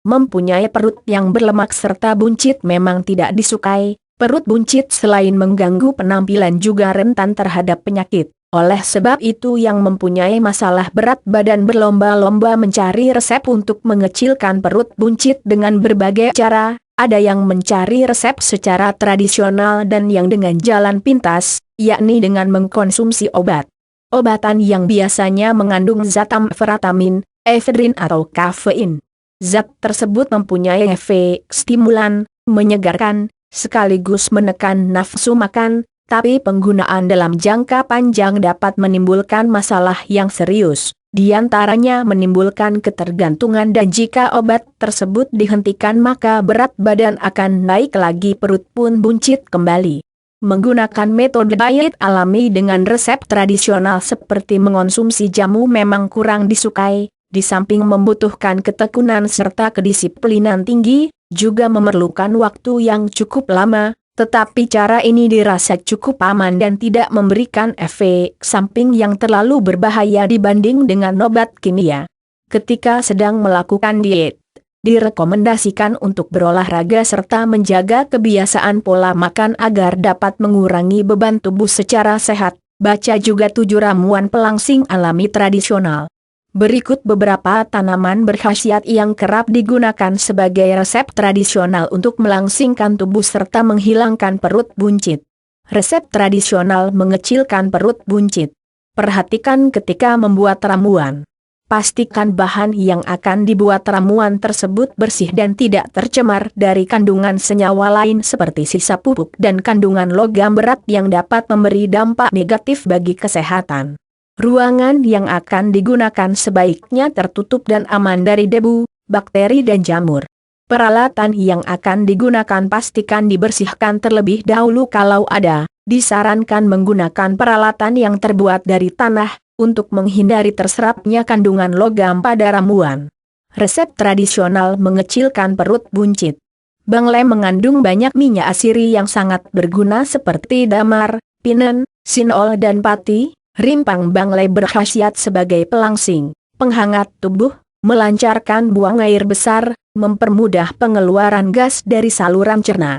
Mempunyai perut yang berlemak serta buncit memang tidak disukai. Perut buncit selain mengganggu penampilan juga rentan terhadap penyakit. Oleh sebab itu yang mempunyai masalah berat badan berlomba-lomba mencari resep untuk mengecilkan perut buncit dengan berbagai cara. Ada yang mencari resep secara tradisional dan yang dengan jalan pintas, yakni dengan mengkonsumsi obat. Obatan yang biasanya mengandung zat amfetamin, efedrin atau kafein. Zat tersebut mempunyai efek stimulan, menyegarkan, sekaligus menekan nafsu makan, tapi penggunaan dalam jangka panjang dapat menimbulkan masalah yang serius. Di antaranya menimbulkan ketergantungan dan jika obat tersebut dihentikan maka berat badan akan naik lagi perut pun buncit kembali. Menggunakan metode diet alami dengan resep tradisional seperti mengonsumsi jamu memang kurang disukai, di samping membutuhkan ketekunan serta kedisiplinan tinggi, juga memerlukan waktu yang cukup lama. Tetapi cara ini dirasa cukup aman dan tidak memberikan efek samping yang terlalu berbahaya dibanding dengan obat kimia. Ketika sedang melakukan diet, direkomendasikan untuk berolahraga serta menjaga kebiasaan pola makan agar dapat mengurangi beban tubuh secara sehat. Baca juga 7 ramuan pelangsing alami tradisional. Berikut beberapa tanaman berkhasiat yang kerap digunakan sebagai resep tradisional untuk melangsingkan tubuh serta menghilangkan perut buncit. Resep tradisional mengecilkan perut buncit. Perhatikan ketika membuat ramuan. Pastikan bahan yang akan dibuat ramuan tersebut bersih dan tidak tercemar dari kandungan senyawa lain seperti sisa pupuk dan kandungan logam berat yang dapat memberi dampak negatif bagi kesehatan. Ruangan yang akan digunakan sebaiknya tertutup dan aman dari debu, bakteri dan jamur. Peralatan yang akan digunakan pastikan dibersihkan terlebih dahulu kalau ada. Disarankan menggunakan peralatan yang terbuat dari tanah, untuk menghindari terserapnya kandungan logam pada ramuan. Resep tradisional mengecilkan perut buncit. Bangle mengandung banyak minyak asiri yang sangat berguna seperti damar, pinen, sinol dan pati. Rimpang bangle berkhasiat sebagai pelangsing, penghangat tubuh, melancarkan buang air besar, mempermudah pengeluaran gas dari saluran cerna.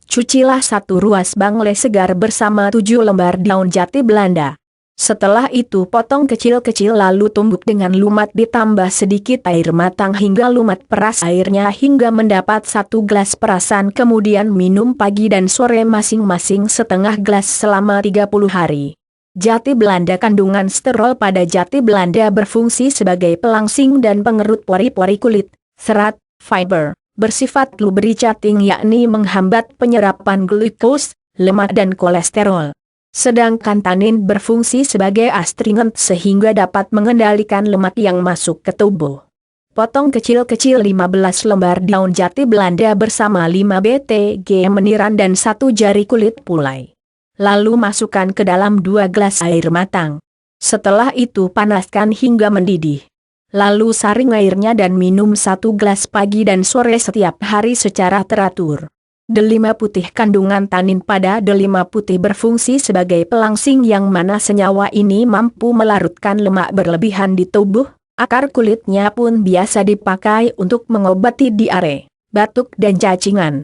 Cucilah 1 ruas bangle segar bersama 7 lembar daun jati Belanda. Setelah itu potong kecil-kecil lalu tumbuk dengan lumat ditambah sedikit air matang hingga lumat peras airnya hingga mendapat 1 gelas perasan kemudian minum pagi dan sore masing-masing setengah gelas selama 30 hari. Jati Belanda. Kandungan sterol pada jati Belanda berfungsi sebagai pelangsing dan pengerut pori-pori kulit, serat, fiber, bersifat lubricating yakni menghambat penyerapan glukos, lemak dan kolesterol. Sedangkan tanin berfungsi sebagai astringent sehingga dapat mengendalikan lemak yang masuk ke tubuh. Potong kecil-kecil 15 lembar daun jati Belanda bersama 5 btg meniran dan 1 jari kulit pulai. Lalu masukkan ke dalam 2 gelas air matang. Setelah itu panaskan hingga mendidih. Lalu saring airnya dan minum 1 gelas pagi dan sore setiap hari secara teratur. Delima putih. Kandungan tanin pada delima putih berfungsi sebagai pelangsing yang mana senyawa ini mampu melarutkan lemak berlebihan di tubuh. Akar kulitnya pun biasa dipakai untuk mengobati diare, batuk dan cacingan.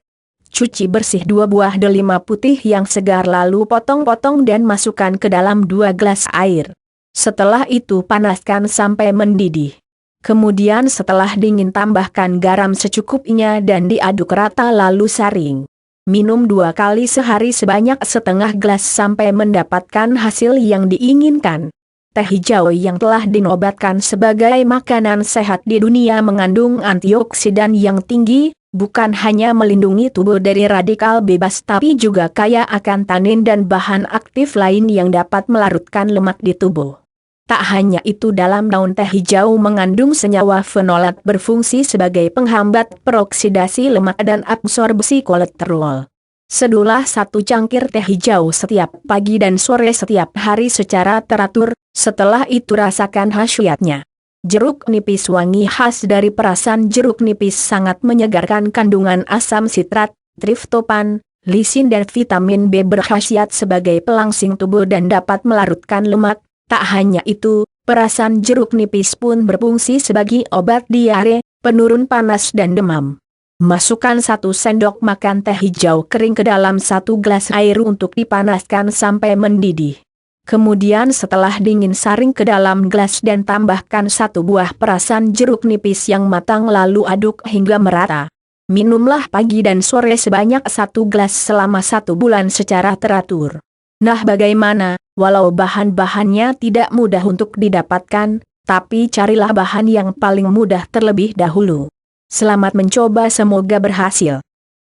Cuci bersih 2 buah delima putih yang segar lalu potong-potong dan masukkan ke dalam 2 gelas air. Setelah itu panaskan sampai mendidih. Kemudian setelah dingin tambahkan garam secukupnya dan diaduk rata lalu saring. Minum 2 kali sehari sebanyak setengah gelas sampai mendapatkan hasil yang diinginkan. Teh hijau yang telah dinobatkan sebagai makanan sehat di dunia mengandung antioksidan yang tinggi. Bukan hanya melindungi tubuh dari radikal bebas tapi juga kaya akan tanin dan bahan aktif lain yang dapat melarutkan lemak di tubuh. Tak hanya itu dalam daun teh hijau mengandung senyawa fenolat berfungsi sebagai penghambat peroksidasi lemak dan absorbsi kolesterol. Seduhlah 1 cangkir teh hijau setiap pagi dan sore setiap hari secara teratur, setelah itu rasakan khasiatnya. Jeruk nipis. Wangi khas dari perasan jeruk nipis sangat menyegarkan. Kandungan asam sitrat, triptopan, lisin dan vitamin B berkhasiat sebagai pelangsing tubuh dan dapat melarutkan lemak. Tak hanya itu, perasan jeruk nipis pun berfungsi sebagai obat diare, penurun panas dan demam. Masukkan 1 sendok makan teh hijau kering ke dalam 1 gelas air untuk dipanaskan sampai mendidih. Kemudian setelah dingin saring ke dalam gelas dan tambahkan 1 buah perasan jeruk nipis yang matang lalu aduk hingga merata. Minumlah pagi dan sore sebanyak 1 gelas selama 1 bulan secara teratur. Nah bagaimana, walau bahan-bahannya tidak mudah untuk didapatkan, tapi carilah bahan yang paling mudah terlebih dahulu. Selamat mencoba, semoga berhasil.